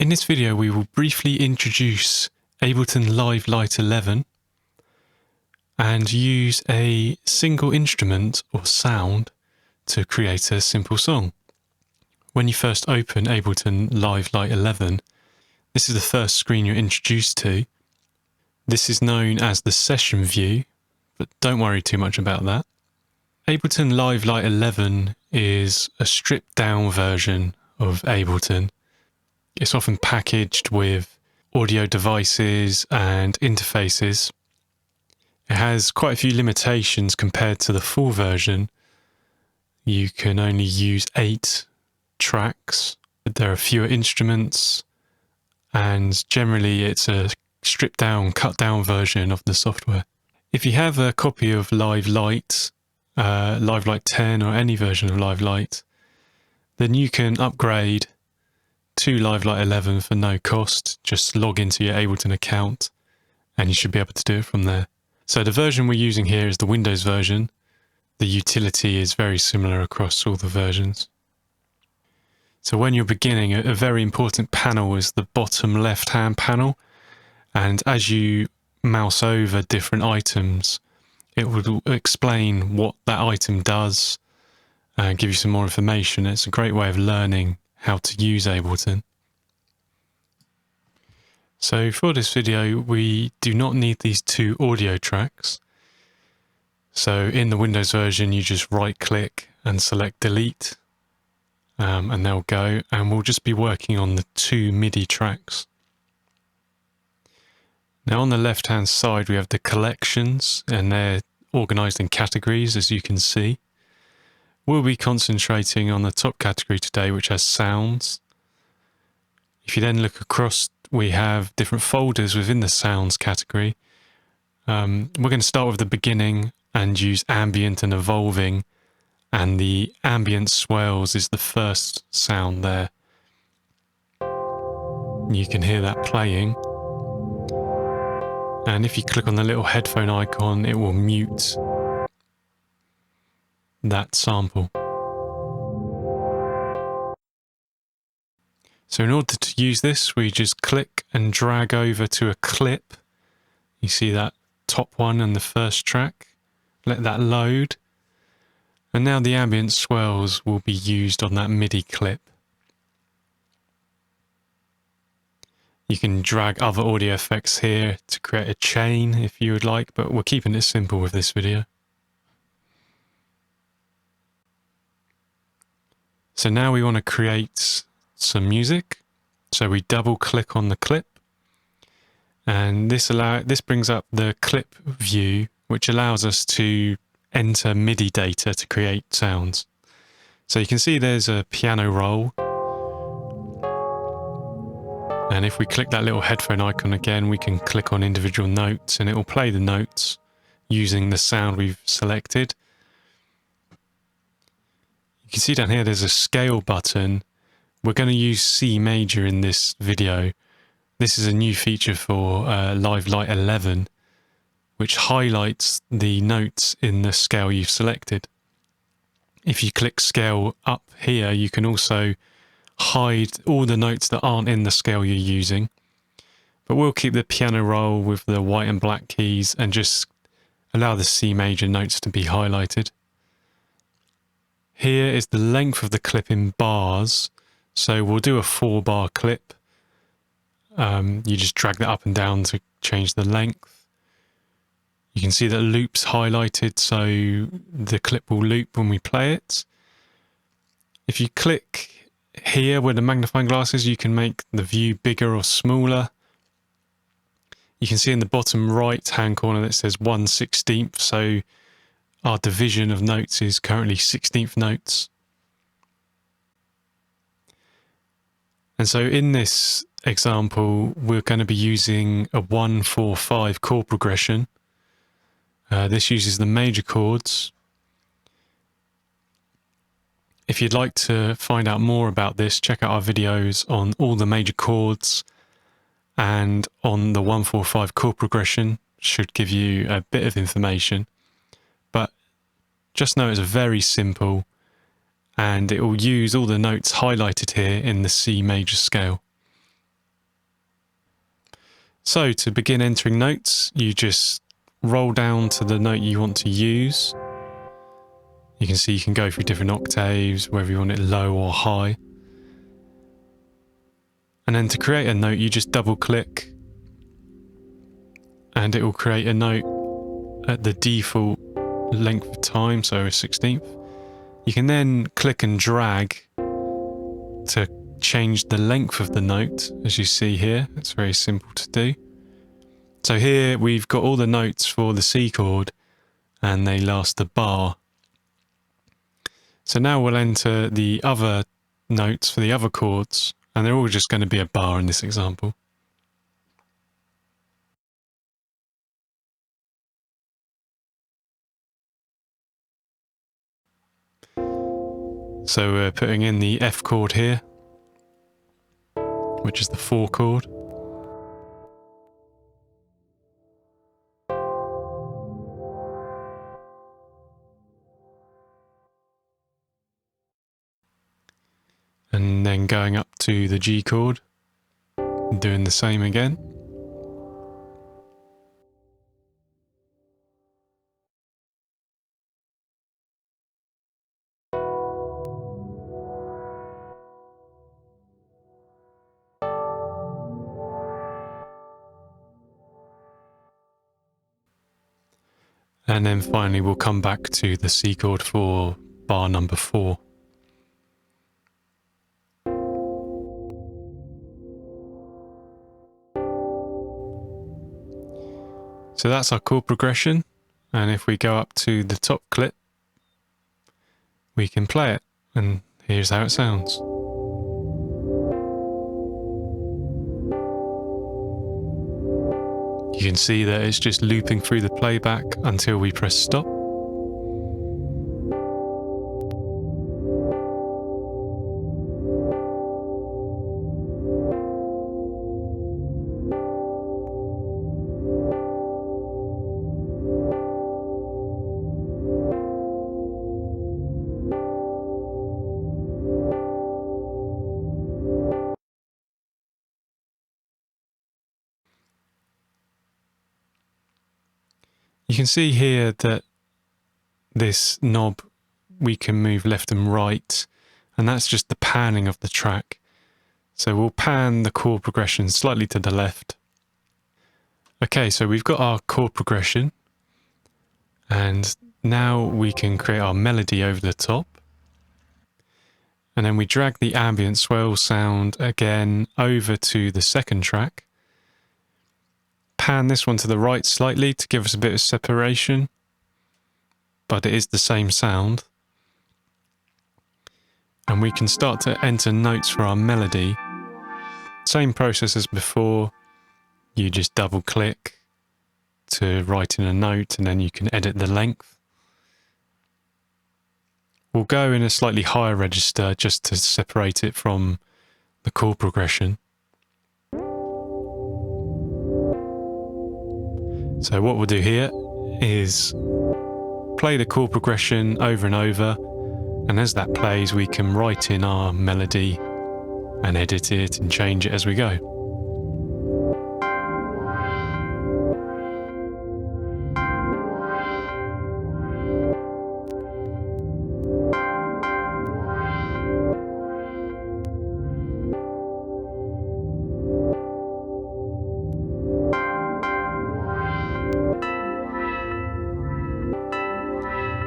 In this video we will briefly introduce Ableton Live Lite 11 and use a single instrument or sound to create a simple song. When you first open Ableton Live Lite 11, this is the first screen you're introduced to. This is known as the session view, but don't worry too much about that. Ableton Live Lite 11 is a stripped down version of Ableton. It's often packaged with audio devices and interfaces. It has quite a few limitations compared to the full version. You can only use 8 tracks, but there are fewer instruments, and generally it's a stripped down, cut down version of the software. If you have a copy of Live Lite, Live Lite 10 or any version of Live Lite, then you can upgrade to Live Lite 11 for no cost. Just log into your Ableton account and you should be able to do it from there. So the version we're using here is the Windows version. The utility is very similar across all the versions. So when you're beginning, a very important panel is the bottom left hand panel, and as you mouse over different items it will explain what that item does and give you some more information. It's a great way of learning how to use Ableton. So for this video we do not need these 2 audio tracks. So in the Windows version you just right click and select delete, and they'll go, and we'll just be working on the 2 MIDI tracks. Now on the left hand side we have the collections, and they're organized in categories, as you can see. We'll be concentrating on the top category today, which has sounds. If you then look across, we have different folders within the sounds category. We're going to start with the beginning and use ambient and evolving, and the ambient swells is the first sound there. You can hear that playing. And if you click on the little headphone icon, it will mute that sample. So in order to use this, we just click and drag over to a clip. You see that top one and the first track. Let that load. And now the ambient swells will be used on that MIDI clip. You can drag other audio effects here to create a chain if you would like, but we're keeping it simple with this video. So now we want to create some music. So we double click on the clip, and this brings up the clip view, which allows us to enter MIDI data to create sounds. So you can see there's a piano roll. And if we click that little headphone icon again, we can click on individual notes and it will play the notes using the sound we've selected. You can see down here there's a scale button. We're going to use C major in this video. This is a new feature for Live Lite 11, which highlights the notes in the scale you've selected. If you click scale up here, you can also hide all the notes that aren't in the scale you're using. But we'll keep the piano roll with the white and black keys and just allow the C major notes to be highlighted. Here is the length of the clip in bars. So we'll do a 4-bar clip. You just drag that up and down to change the length. You can see that loop's highlighted, so the clip will loop when we play it. If you click here where the magnifying glass is, you can make the view bigger or smaller. You can see in the bottom right hand corner that says 1/16, so our division of notes is currently 16th notes. And so in this example we're going to be using a 1-4-5 chord progression. This uses the major chords. If you'd like to find out more about this, check out our videos on all the major chords and on the 1-4-5 chord progression. Should give you a bit of information, but just know it's very simple and it will use all the notes highlighted here in the C major scale. So to begin entering notes, you just roll down to the note you want to use. You can see you can go through different octaves, whether you want it low or high. And then to create a note, you just double click and it will create a note at the default length of time, so a 16th. You can then click and drag to change the length of the note, as you see here. It's very simple to do. So here we've got all the notes for the C chord and they last a bar. So now we'll enter the other notes for the other chords, and they're all just going to be a bar in this example. So we're putting in the F chord here, which is the 4 chord. And then going up to the G chord, and doing the same again. And then finally we'll come back to the C chord for bar number 4. So that's our chord progression, and if we go up to the top clip, we can play it, and here's how it sounds. You can see that it's just looping through the playback until we press stop. You can see here that this knob, we can move left and right, and that's just the panning of the track. So we'll pan the chord progression slightly to the left. Okay, so we've got our chord progression, and now we can create our melody over the top. And then we drag the ambient swell sound again over to the second track. Pan this one to the right slightly to give us a bit of separation, but it is the same sound. And we can start to enter notes for our melody. Same process as before. You just double click to write in a note, and then you can edit the length. We'll go in a slightly higher register just to separate it from the chord progression. So what we'll do here is play the chord progression over and over, and as that plays we can write in our melody and edit it and change it as we go.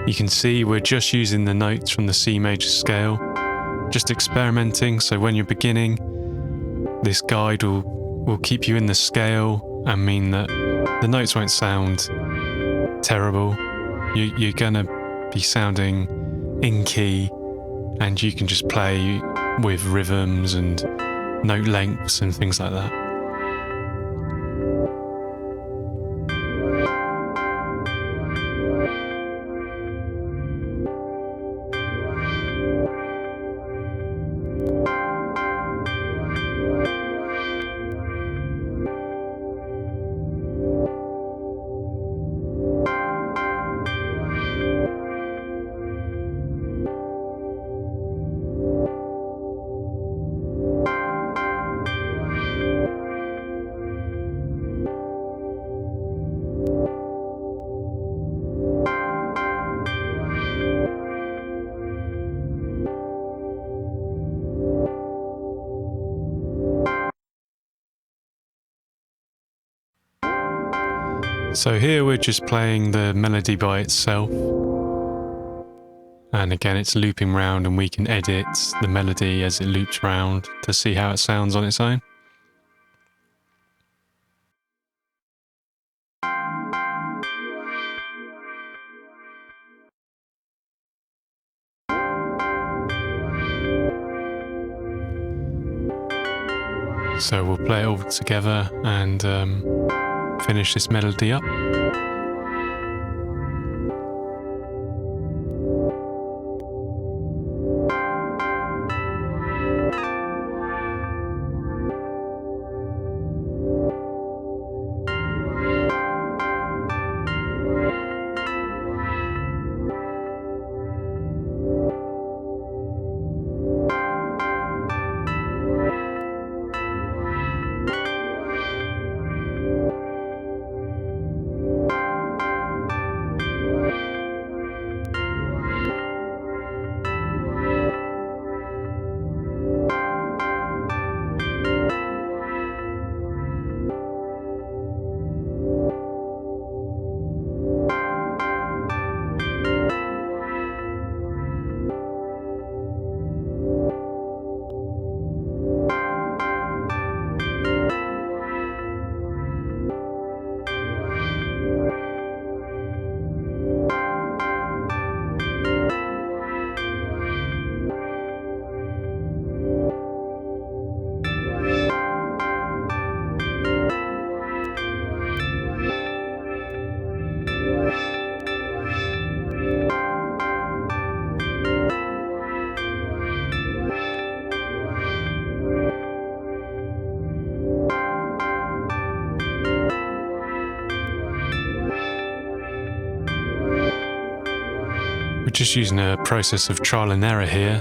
You can see we're just using the notes from the C major scale, just experimenting, so when you're beginning, this guide will keep you in the scale and mean that the notes won't sound terrible. You're gonna be sounding in key, and you can just play with rhythms and note lengths and things like that. So here we're just playing the melody by itself. And again, it's looping round, and we can edit the melody as it loops round to see how it sounds on its own. So we'll play it all together and finish this melody up. We're just using a process of trial and error here,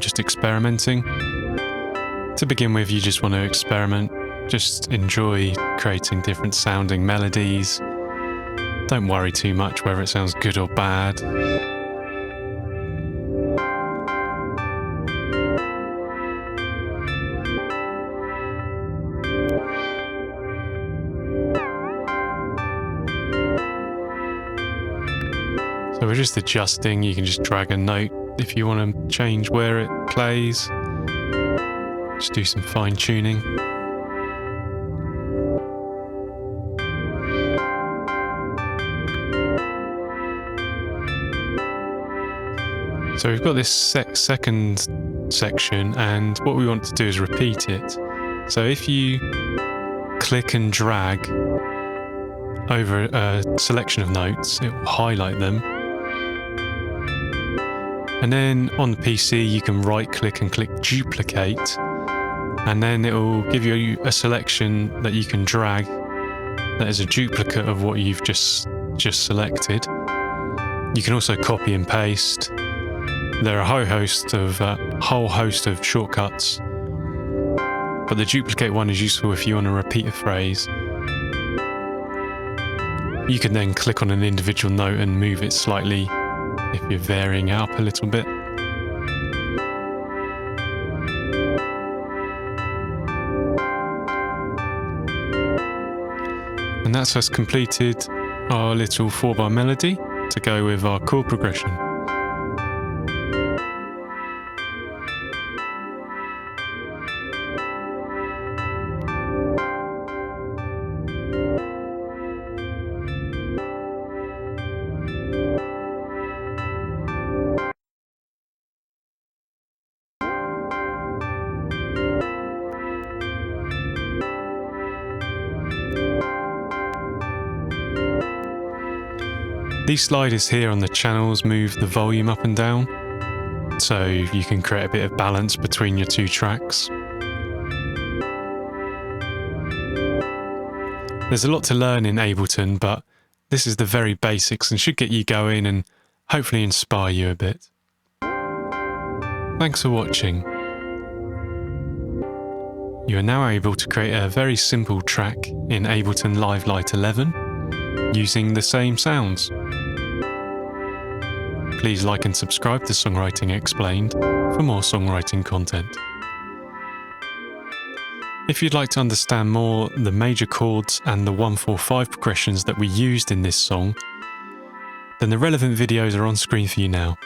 just experimenting. To begin with, you just want to experiment, just enjoy creating different sounding melodies. Don't worry too much whether it sounds good or bad. So we're just adjusting. You can just drag a note if you want to change where it plays. Just do some fine tuning. So we've got this second section, and what we want to do is repeat it. So if you click and drag over a selection of notes, it will highlight them. And then on the PC, you can right click and click duplicate, and then it will give you a selection that you can drag that is a duplicate of what you've just selected. You can also copy and paste. There are a whole host of shortcuts, but the duplicate one is useful if you want to repeat a phrase. You can then click on an individual note and move it slightly if you're varying it up a little bit. And that's us completed our little 4-bar melody to go with our chord progression. These sliders here on the channels move the volume up and down, so you can create a bit of balance between your two tracks. There's a lot to learn in Ableton, but this is the very basics and should get you going and hopefully inspire you a bit. Thanks for watching. You are now able to create a very simple track in Ableton Live Lite 11 using the same sounds. Please like and subscribe to Songwriting Explained for more songwriting content. If you'd like to understand more the major chords and the 1-4-5 progressions that we used in this song, then the relevant videos are on screen for you now.